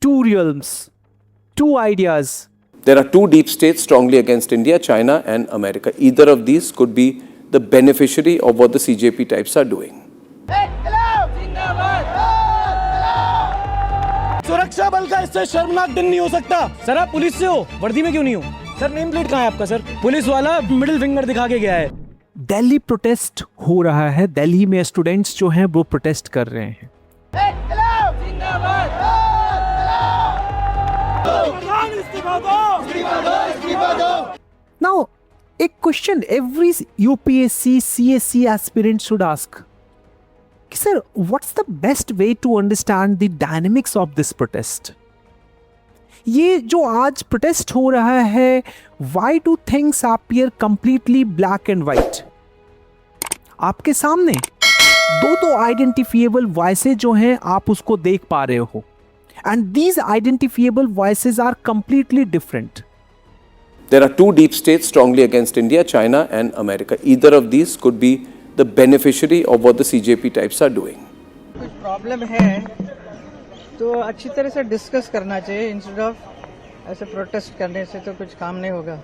two realms, two ideas. There are two deep states strongly against India, China and America. Either of these could be the beneficiary of what the CJP types are doing. सुरक्षा बल का इससे शर्मनाक दिन नहीं हो सकता। Sir आप पुलिस से हो, वर्दी में क्यों नहीं हो? सर नेम प्लेट कहाँ है आपका? सर पुलिस वाला मिडिल फिंगर दिखा के गया है। दिल्ली प्रोटेस्ट हो रहा है, दिल्ली में स्टूडेंट्स जो हैं वो प्रोटेस्ट कर रहे हैं। Now, a question every UPSC, CSC aspirant should ask. Sir, what's the best way to understand the dynamics of this protest? ये जो आज प्रोटेस्ट हो रहा है, why do things appear completely black and white? आपके सामने दो आइडेंटिफिएबल वॉइसेस जो हैं आप उसको देख पा रहे हो, and these identifiable voices are completely different. There are two deep states strongly against India, China and America. Either of these could be the beneficiary of what the CJP types are doing. कुछ problem है तो अच्छी तरह से discuss करना चाहिए, instead of ऐसे protest करने से तो कुछ काम नहीं होगा।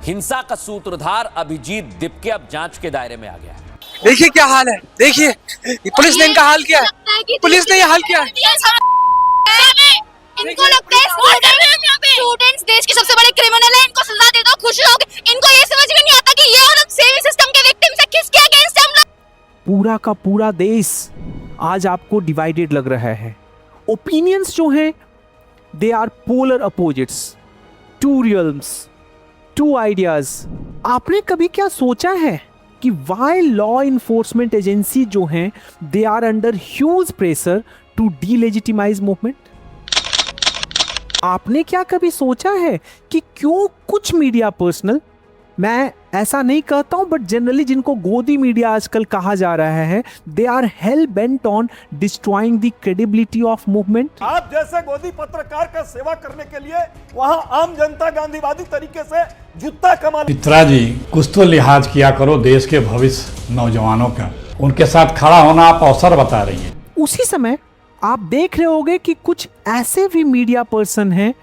हिंसा का सूत्रधार अभिजीत दिपके अब जांच के दायरे में आ गया है। देखिए क्या हाल है, देखिए पुलिस ने इनका हाल किया है, पुलिस ने ये हाल किया है। इनको लगता है स्टूडेंट्स देश के सबसे बड़े क्रिमिनल हैं, इनको सजा दे दो, खुश रहोगे। इनको ये समझ में नहीं आता कि ये और सेवी सिस्टम के विक्टिम्स है, किसके अगेंस्ट हम लोग। पूरा का पूरा देश आज आपको डिवाइडेड लग रहा है। ओपिनियंस जो हैं they are polar opposites, two realms, two ideas. आपने कभी क्या सोचा है कि वाई लॉ इन्फोर्समेंट एजेंसी जो हैं they are under huge pressure to delegitimize movement? आपने क्या कभी सोचा है कि क्यों कुछ मीडिया पर्सनल, मैं ऐसा नहीं कहता हूं बट जनरली जिनको गोदी मीडिया आजकल कहा जा रहा है, they are hell bent on destroying the credibility of movement. आप जैसे गोदी पत्रकार का सेवा करने के लिए वहां आम जनता गांधीवादी तरीके से जूता कमा। चित्रा जी, कुछ तो लिहाज किया करो देश के भविष्य नौजवानों का, उनके साथ खड़ा होना आप अवसर बता रही है। उसी समय आप देख रहे होंगे कि कुछ ऐसे भी मीडिया पर्सन हैं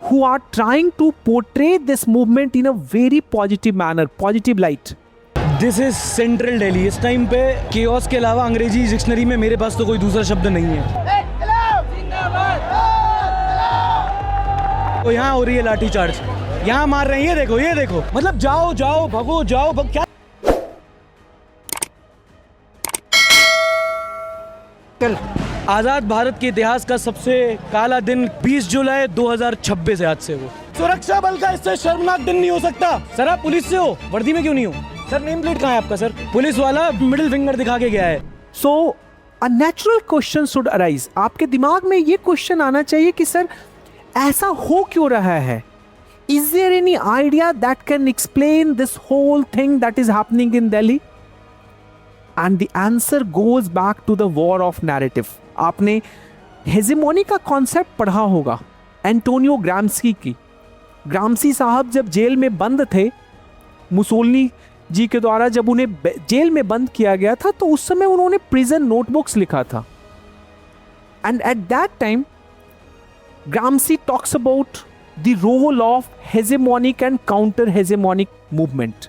who are trying to portray this movement in a very positive manner, positive light. This is central Delhi. इस टाइम पे केओस के अलावा अंग्रेजी डिक्शनरी में मेरे पास तो कोई दूसरा शब्द नहीं है। तो यहाँ हो रही है लाठी चार्ज, यहाँ मार रहे हैं, ये देखो मतलब जाओ जाओ भगो, जाओ भग क्या। आजाद भारत के इतिहास का सबसे काला दिन 20 जुलाई 2026 है आज से। वो सुरक्षा बल का इससे शर्मनाक दिन नहीं हो सकता। सर आप पुलिस से हो, वर्दी में क्यों नहीं हो? सर नेम प्लेट कहाँ है आपका? सर पुलिस वाला मिडिल फिंगर दिखा के गया है। So a natural question should arise. आपके दिमाग में ये क्वेश्चन आना चाहिए कि सर ऐसा हो क्यों रहा है? Is there any idea that can explain this whole thing that is happening in Delhi? And the answer goes back to the war of narrative. आपने हेजेमोनी का कॉन्सेप्ट पढ़ा होगा, एंटोनियो ग्राम्सी की। ग्राम्सी साहब जब जेल में बंद थे, मुसोलिनी जी के द्वारा जब उन्हें जेल में बंद किया गया था, तो उस समय उन्होंने प्रिजन नोटबुक्स लिखा था। And at that time Gramsci talks about the role of hegemonic and counter hegemonic movement.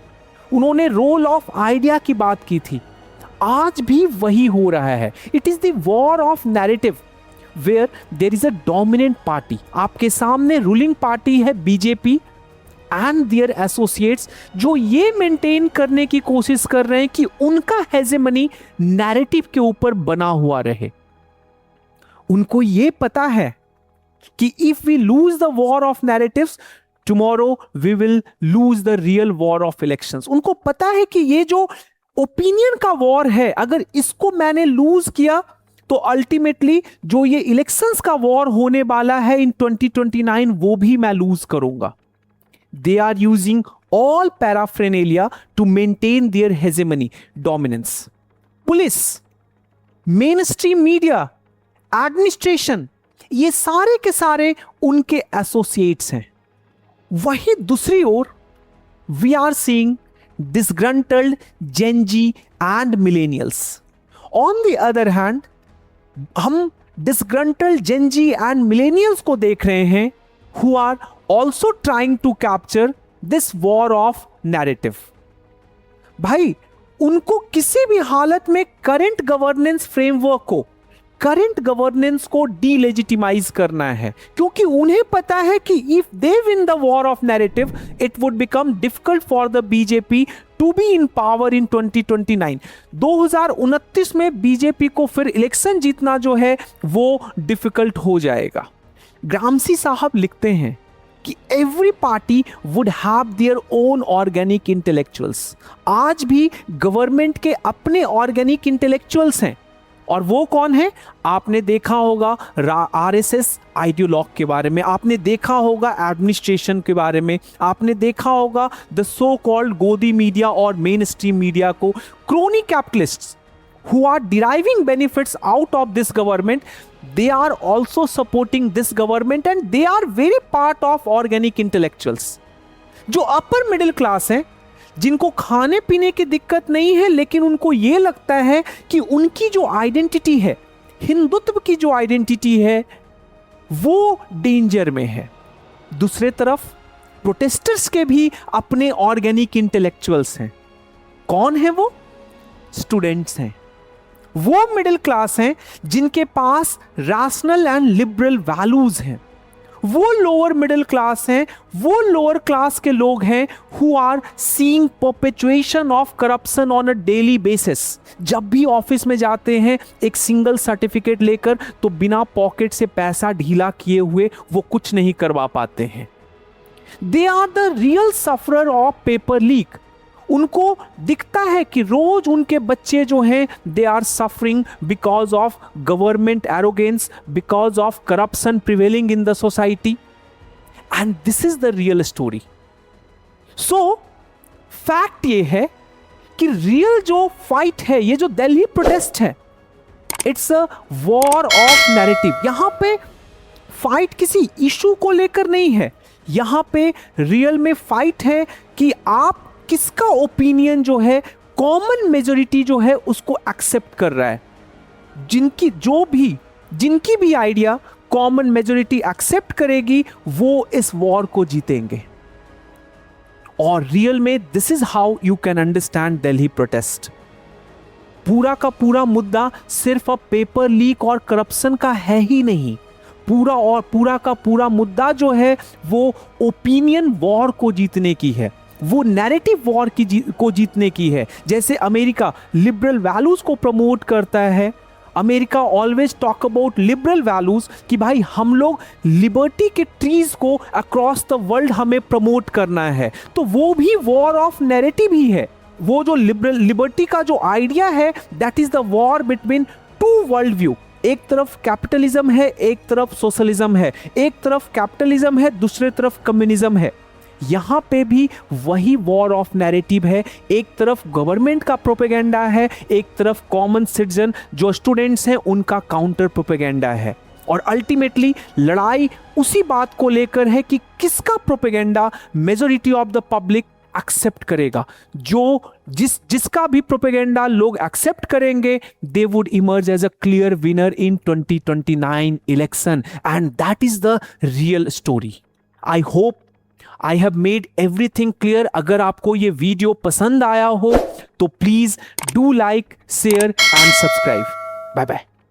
उन्होंने रोल ऑफ आइडिया की बात की थी। आज भी वही हो रहा है। It is the war of narrative where there is a dominant party. आपके सामने रूलिंग पार्टी है बीजेपी एंड देयर एसोसिएट्स, जो ये मेंटेन करने की कोशिश कर रहे हैं कि उनका हेजेमनी नैरेटिव के ऊपर बना हुआ रहे। उनको ये पता है कि if we lose the war of narratives, tomorrow we will lose the real war of elections. उनको पता है कि ये जो ओपिनियन का वॉर है, अगर इसको मैंने लूज किया तो अल्टीमेटली जो ये इलेक्शंस का वॉर होने वाला है इन 2029, वो भी मैं लूज करूंगा। They are using all paraphernalia to maintain their hegemony, dominance. Police, mainstream media, administration, ये सारे के सारे उनके एसोसिएट्स हैं। वहीं दूसरी ओर we are seeing disgruntled Gen Z and millennials. On the other hand, हम disgruntled Gen Z and millennials को देख रहे हैं, who are also trying to capture this war of narrative. भाई उनको किसी भी हालत में करंट गवर्नेंस फ्रेमवर्क को, करंट गवर्नेंस को डीलेजिटिमाइज करना है, क्योंकि उन्हें पता है कि if they win the war of narrative it would become difficult for the BJP to be in power in 2029. 2029 में बीजेपी को फिर इलेक्शन जीतना जो है वो डिफिकल्ट हो जाएगा. ग्रामसी साहब लिखते हैं कि every party would have their own organic intellectuals. आज भी गवर्नमेंट के अपने ऑर्गेनिक इंटेलेक्चुअल्स हैं, और वो कौन है? आपने देखा होगा आरएसएस आइडियोलॉग के बारे में, आपने देखा होगा एडमिनिस्ट्रेशन के बारे में, आपने देखा होगा the so called godi media और मेन स्ट्रीम मीडिया को. Crony capitalists who are deriving benefits out of this government, they are also supporting this government and they are very part of organic intellectuals. जो upper middle class हैं, जिनको खाने पीने की दिक्कत नहीं है, लेकिन उनको ये लगता है कि उनकी जो आइडेंटिटी है, हिंदुत्व की जो आइडेंटिटी है, वो डेंजर में है. दूसरे तरफ प्रोटेस्टर्स के भी अपने ऑर्गेनिक इंटेलेक्चुअल्स हैं. कौन है वो? स्टूडेंट्स हैं. वो मिडिल क्लास हैं जिनके पास रैशनल एंड लिबरल वैल्यूज हैं. वो लोअर मिडिल क्लास हैं, वो लोअर क्लास के लोग हैं who are seeing perpetuation of corruption on a daily basis. जब भी ऑफिस में जाते हैं एक सिंगल सर्टिफिकेट लेकर, तो बिना पॉकेट से पैसा ढीला किए हुए वो कुछ नहीं करवा पाते हैं. They are the real sufferer of paper leak. उनको दिखता है कि रोज उनके बच्चे जो हैं they are suffering because of government arrogance, because of corruption prevailing in the society, and this is the real story. So fact ये है कि रियल जो फाइट है, ये जो दिल्ली प्रोटेस्ट है, it's a war of narrative. यहां पे फाइट किसी इशू को लेकर नहीं है, यहां पे रियल में फाइट है कि आप किसका ओपिनियन जो है कॉमन मेजॉरिटी जो है उसको एक्सेप्ट कर रहा है. जिनकी भी आइडिया कॉमन मेजॉरिटी एक्सेप्ट करेगी वो इस वॉर को जीतेंगे. और रियल में this is how you can understand Delhi protest. पूरा का पूरा मुद्दा सिर्फ अब पेपर लीक और करप्शन का है ही नहीं. पूरा का पूरा मुद्दा जो है वो ओपिनियन वॉर को जीतने की है, वो नैरेटिव वॉर को जीतने की है. जैसे अमेरिका लिबरल वैल्यूज को प्रमोट करता है, America always talk about liberal values कि भाई हम लोग लिबर्टी के ट्रीज को अक्रॉस द वर्ल्ड हमें प्रमोट करना है. तो वो भी वॉर ऑफ नैरेटिव ही है. वो जो लिबर्टी का जो आइडिया है, that is the war between two world view. एक तरफ कैपिटलिज्म है, एक तरफ सोशलिज्म है, एक तरफ कैपिटलिज्म है, दूसरे तरफ कम्युनिज्म है. यहां पे भी वही वॉर ऑफ नैरेटिव है. एक तरफ गवर्नमेंट का प्रोपेगेंडा है, एक तरफ कॉमन सिटीजन जो स्टूडेंट्स हैं उनका काउंटर प्रोपेगेंडा है. और अल्टीमेटली लड़ाई उसी बात को लेकर है कि किसका propaganda majority of the public accept करेगा. जिसका भी प्रोपेगेंडा लोग एक्सेप्ट करेंगे, they would emerge as a clear winner in 2029 election, and that is the real story. I hope I have made everything clear. अगर आपको ये वीडियो पसंद आया हो तो please do like, share and subscribe. Bye bye.